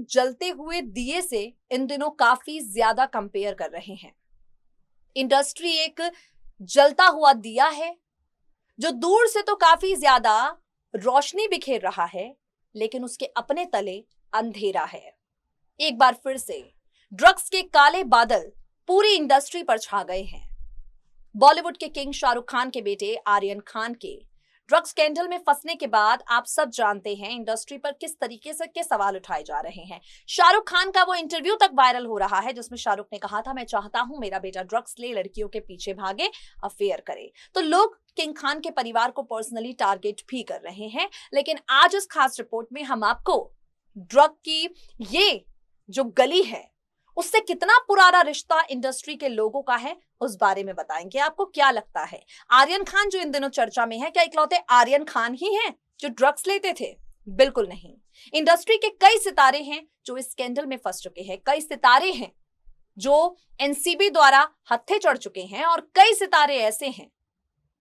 एक जलते हुए दिए से इन दिनों काफी ज्यादा कंपेयर कर रहे हैं। इंडस्ट्री एक जलता हुआ दिया है जो दूर से तो काफी ज्यादा रोशनी बिखेर रहा है, लेकिन उसके अपने तले अंधेरा है। एक बार फिर से ड्रग्स के काले बादल पूरी इंडस्ट्री पर छा गए हैं। बॉलीवुड के किंग शाहरुख खान के बेटे आर्यन खान के ड्रग्स स्कैंडल में फंसने के बाद आप सब जानते हैं इंडस्ट्री पर किस तरीके से के सवाल उठाए जा रहे हैं। शाहरुख खान का वो इंटरव्यू तक वायरल हो रहा है जिसमें शाहरुख ने कहा था, मैं चाहता हूं मेरा बेटा ड्रग्स ले, लड़कियों के पीछे भागे, अफेयर करे। तो लोग किंग खान के परिवार को पर्सनली टारगेट भी कर रहे हैं। लेकिन आज इस खास रिपोर्ट में हम आपको ड्रग की ये जो गली है उससे कितना पुराना रिश्ता इंडस्ट्री के लोगों का है उस बारे में बताएंगे। आपको क्या लगता है, आर्यन खान जो इन दिनों चर्चा में है, क्या इकलौते आर्यन खान ही हैं जो ड्रग्स लेते थे? बिल्कुल नहीं। इंडस्ट्री के कई सितारे हैं जो इस स्कैंडल में फंस चुके हैं, कई सितारे हैं जो एनसीबी द्वारा हत्थे चढ़ चुके हैं, और कई सितारे ऐसे हैं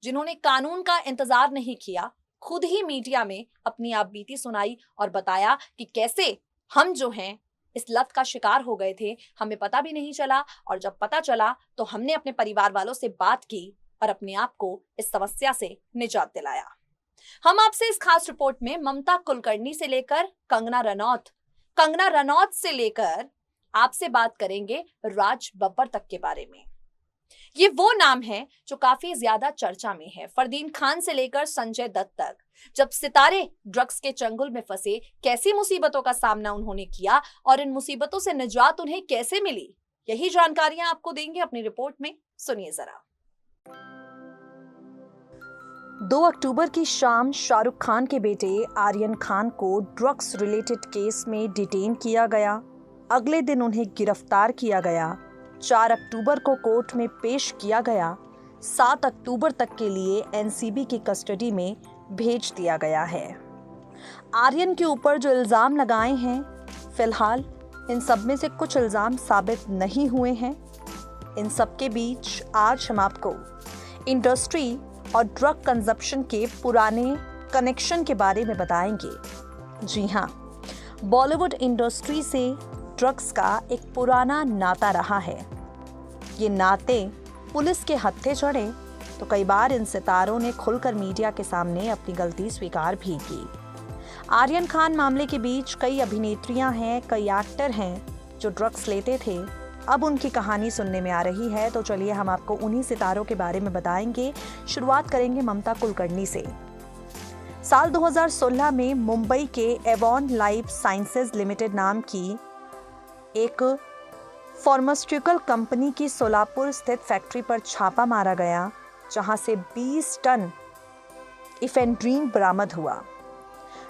जिन्होंने कानून का इंतजार नहीं किया, खुद ही मीडिया में अपनी आप बीती सुनाई और बताया कि कैसे हम जो हैं इस लत का शिकार हो गए थे, हमें पता भी नहीं चला, और जब पता चला तो हमने अपने परिवार वालों से बात की और अपने आप को इस समस्या से निजात दिलाया। हम आपसे इस खास रिपोर्ट में ममता कुलकर्णी से लेकर कंगना रनौत से लेकर आपसे बात करेंगे राज बब्बर तक के बारे में। ये वो नाम है जो काफी ज्यादा चर्चा में है। फरदीन खान से लेकर संजय दत्त तक जब सितारे ड्रग्स के चंगुल में फंसे, कैसी मुसीबतों का सामना उन्होंने किया और इन मुसीबतों से निजात उन्हें कैसे मिली, यही जानकारियां आपको देंगे अपनी रिपोर्ट में। सुनिए जरा। 2 अक्टूबर की शाम शाहरुख खान के बेटे आर्यन खान को ड्रग्स रिलेटेड केस में डिटेन किया गया। अगले दिन उन्हें गिरफ्तार किया गया। 4 अक्टूबर को कोर्ट में पेश किया गया। 7 अक्टूबर तक के लिए एनसीबी की कस्टडी में भेज दिया गया है। आर्यन के ऊपर जो इल्ज़ाम लगाए हैं, फिलहाल इन सब में से कुछ इल्ज़ाम साबित नहीं हुए हैं। इन सब के बीच आज हम आपको इंडस्ट्री और ड्रग कंजप्शन के पुराने कनेक्शन के बारे में बताएंगे। जी हाँ, बॉलीवुड इंडस्ट्री से ड्रग्स का एक पुराना नाता रहा है। ये नाते पुलिस के हत्थे चढ़े तो कई बार इन सितारों ने खुलकर मीडिया के सामने अपनी गलती स्वीकार भी की। आर्यन खान मामले के बीच कई अभिनेत्रियां हैं, कई एक्टर हैं जो ड्रग्स लेते थे। अब उनकी कहानी सुनने में आ रही है, तो चलिए हम आपको उन्हीं सितारों के बारे में बताएंगे। शुरुआत करेंगे ममता कुलकर्णी से। साल 2016 में मुंबई के एवॉन लाइफ साइंसेज लिमिटेड नाम की एक फार्मास्यूटिकल कंपनी की सोलापुर स्थित फैक्ट्री पर छापा मारा गया, जहां से 20 टन इफेड्रीन बरामद हुआ।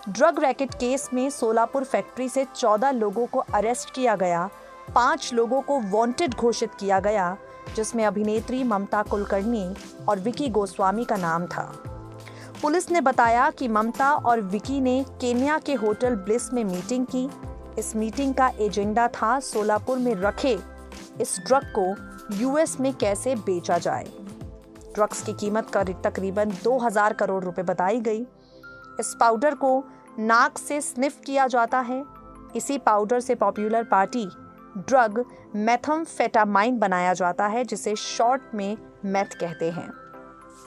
ड्रग रैकेट केस में सोलापुर फैक्ट्री से 14 लोगों को अरेस्ट किया गया। 5 लोगों को वांटेड घोषित किया गया, जिसमें अभिनेत्री ममता कुलकर्णी और विकी गोस्वामी का नाम था। पुलिस ने बताया कि ममता और विकी ने केन्या के होटल ब्लिस में मीटिंग की। इस मीटिंग का एजेंडा था सोलापुर में रखे इस ड्रग को यूएस में कैसे बेचा जाए। ड्रग्स की कीमत तकरीबन 2000 करोड़ रुपए बताई गई। इस पाउडर को नाक से स्निफ किया जाता है। इसी पाउडर से पॉपुलर पार्टी ड्रग मेथाम्फेटामाइन बनाया जाता है, जिसे शॉर्ट में मेथ कहते हैं।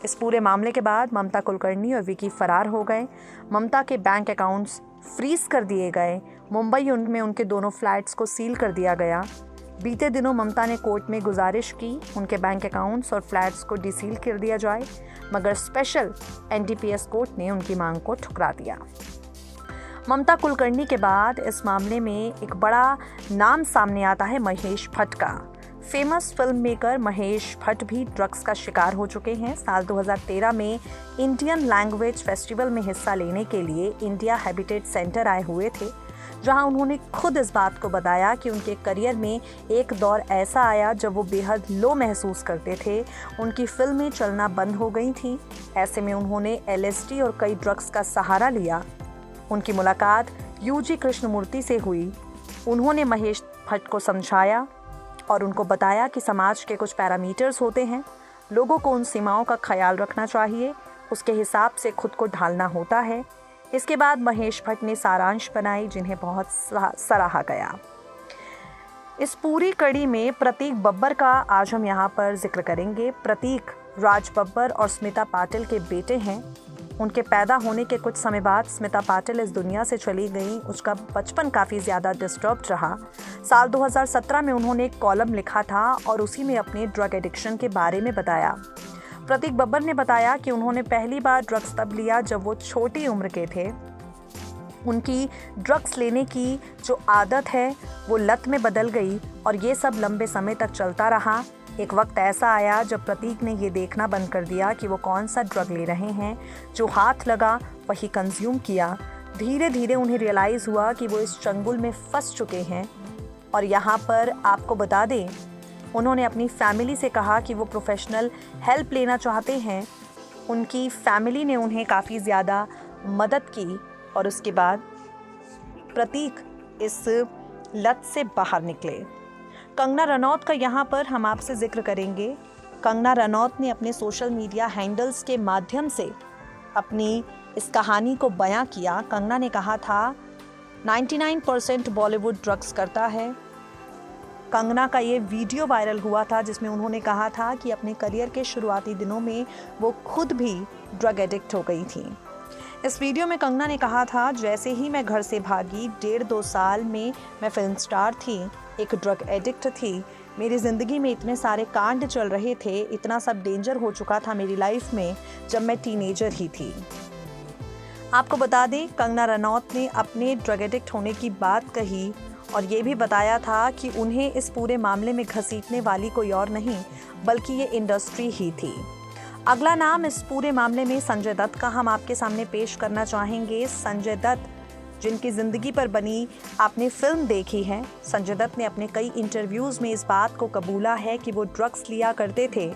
इस पूरे मामले के बाद ममता कुलकर्णी और विकी फरार हो गए। ममता के बैंक अकाउंट्स फ्रीज कर दिए गए। मुंबई में उनके दोनों फ्लैट्स को सील कर दिया गया। बीते दिनों ममता ने कोर्ट में गुजारिश की उनके बैंक अकाउंट्स और फ्लैट्स को डिसील कर दिया जाए, मगर स्पेशल एनडीपीएस कोर्ट ने उनकी मांग को ठुकरा दिया। ममता कुलकर्णी के बाद इस मामले में एक बड़ा नाम सामने आता है महेश भट्ट का। Famous film maker Mahesh Bhatt भी ड्रग्स का शिकार हो चुके हैं। साल 2013 में इंडियन लैंग्वेज फेस्टिवल में हिस्सा लेने के लिए इंडिया हैबिटेट सेंटर आए हुए थे, जहां उन्होंने खुद इस बात को बताया कि उनके करियर में एक दौर ऐसा आया जब वो बेहद लो महसूस करते थे। उनकी फिल्में चलना बंद हो गई थी। ऐसे में उन्होंने एलएसडी और कई ड्रग्स का सहारा लिया। उनकी मुलाकात यूजी कृष्णमूर्ति से हुई। उन्होंने महेश भट्ट को समझाया और उनको बताया कि समाज के कुछ पैरामीटर्स होते हैं, लोगों को उन सीमाओं का ख्याल रखना चाहिए, उसके हिसाब से खुद को ढालना होता है। इसके बाद महेश भट्ट ने सारांश बनाई जिन्हें बहुत सराहा गया। इस पूरी कड़ी में प्रतीक बब्बर का आज हम यहाँ पर जिक्र करेंगे। प्रतीक राज बब्बर और स्मिता पाटिल के बेटे हैं। उनके पैदा होने के कुछ समय बाद स्मिता पाटिल इस दुनिया से चली गई। उसका बचपन काफ़ी ज़्यादा डिस्टर्ब्ड रहा। साल 2017 में उन्होंने एक कॉलम लिखा था और उसी में अपने ड्रग एडिक्शन के बारे में बताया। प्रतीक बब्बर ने बताया कि उन्होंने पहली बार ड्रग्स तब लिया जब वो छोटी उम्र के थे। उनकी ड्रग्स लेने की जो आदत है वो लत में बदल गई और ये सब लंबे समय तक चलता रहा। एक वक्त ऐसा आया जब प्रतीक ने ये देखना बंद कर दिया कि वो कौन सा ड्रग ले रहे हैं। जो हाथ लगा वही कंज्यूम किया। धीरे धीरे उन्हें रियलाइज़ हुआ कि वो इस चंगुल में फंस चुके हैं। और यहाँ पर आपको बता दें, उन्होंने अपनी फैमिली से कहा कि वो प्रोफेशनल हेल्प लेना चाहते हैं। उनकी फैमिली ने उन्हें काफ़ी ज़्यादा मदद की और उसके बाद प्रतीक इस लत से बाहर निकले। कंगना रनौत का यहाँ पर हम आपसे जिक्र करेंगे। कंगना रनौत ने अपने सोशल मीडिया हैंडल्स के माध्यम से अपनी इस कहानी को बयां किया। कंगना ने कहा था 99% बॉलीवुड ड्रग्स करता है। कंगना का ये वीडियो वायरल हुआ था जिसमें उन्होंने कहा था कि अपने करियर के शुरुआती दिनों में वो खुद भी ड्रग एडिक्ट हो गई थी। इस वीडियो में कंगना ने कहा था, जैसे ही मैं घर से भागी 1.5-2 साल में मैं फिल्म स्टार थी, एक ड्रग एडिक्ट थी। मेरी ज़िंदगी में इतने सारे कांड चल रहे थे, इतना सब डेंजर हो चुका था मेरी लाइफ में जब मैं टीनेजर ही थी। आपको बता दें, कंगना रनौत ने अपने ड्रग एडिक्ट होने की बात कही और ये भी बताया था कि उन्हें इस पूरे मामले में घसीटने वाली कोई और नहीं बल्कि ये इंडस्ट्री ही थी। अगला नाम इस पूरे मामले में संजय दत्त का हम आपके सामने पेश करना चाहेंगे। संजय दत्त, जिनकी ज़िंदगी पर बनी आपने फिल्म देखी है। संजय दत्त ने अपने कई इंटरव्यूज़ में इस बात को कबूला है कि वो ड्रग्स लिया करते थे।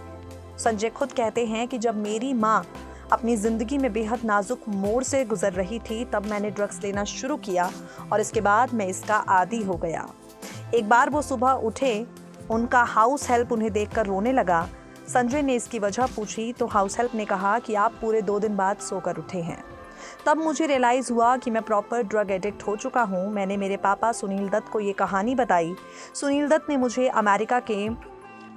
संजय खुद कहते हैं कि जब मेरी माँ अपनी ज़िंदगी में बेहद नाजुक मोड़ से गुजर रही थी तब मैंने ड्रग्स लेना शुरू किया और इसके बाद मैं इसका आदी हो गया। एक बार वो सुबह उठे, उनका हाउस हेल्प उन्हें देखकर रोने लगा। संजय ने इसकी वजह पूछी तो हाउस हेल्प ने कहा कि आप पूरे 2 दिन बाद सोकर उठे हैं। तब मुझे रियलाइज़ हुआ कि मैं प्रॉपर ड्रग एडिक्ट हो चुका हूँ। मैंने मेरे पापा सुनील दत्त को ये कहानी बताई। सुनील दत्त ने मुझे अमेरिका के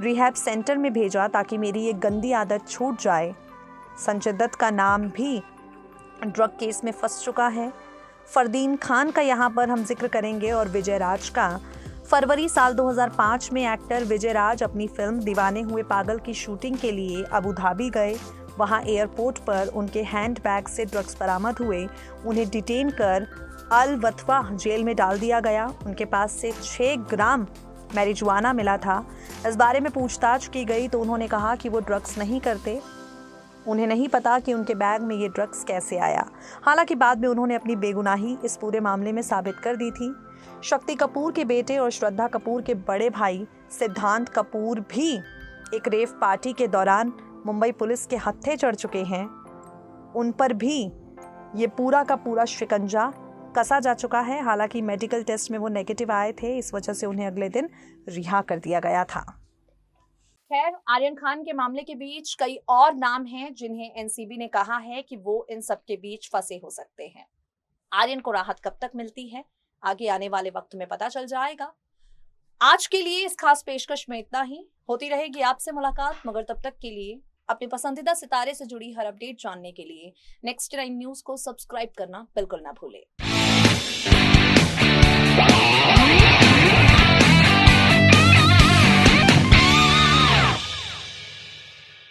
रिहैब सेंटर में भेजा ताकि मेरी ये गंदी आदत छूट जाए। संजय दत्त का नाम भी ड्रग केस में फंस चुका है। फरदीन खान का यहाँ पर हम जिक्र करेंगे और विजय राज का। फरवरी साल 2005 में एक्टर विजय राज अपनी फिल्म दीवाने हुए पागल की शूटिंग के लिए अबू धाबी गए। वहां एयरपोर्ट पर उनके हैंडबैग से ड्रग्स बरामद हुए। उन्हें डिटेन कर अल वतवा जेल में डाल दिया गया। उनके पास से 6 ग्राम मैरिजुआना मिला था। इस बारे में पूछताछ की गई तो उन्होंने कहा कि वो ड्रग्स नहीं करते। उन्हें नहीं पता कि उनके बैग में ये ड्रग्स कैसे आया। हालांकि बाद में उन्होंने अपनी बेगुनाही इस पूरे मामले में साबित कर दी थी। शक्ति कपूर के बेटे और श्रद्धा कपूर के बड़े भाई सिद्धांत कपूर भी एक रेव पार्टी के दौरान मुंबई पुलिस के हत्थे चढ़ चुके हैं। उन पर भी ये पूरा का पूरा शिकंजा कसा जा चुका है। हालांकि मेडिकल टेस्ट में वो नेगेटिव आए थे, इस वजह से उन्हें अगले दिन रिहा कर दिया गया था। खैर, आर्यन खान के मामले के बीच कई और नाम हैं जिन्हें एनसीबी ने कहा है कि वो इन सब के बीच फंसे हो सकते हैं। आर्यन को राहत कब तक मिलती है, आगे आने वाले वक्त में पता चल जाएगा। आज के लिए इस खास पेशकश में इतना ही। होती रहेगी आपसे मुलाकात, मगर तब तक के लिए अपने पसंदीदा सितारे से जुड़ी हर अपडेट जानने के लिए नेक्स्ट 9 न्यूज़ को सब्सक्राइब करना बिल्कुल ना भूलें।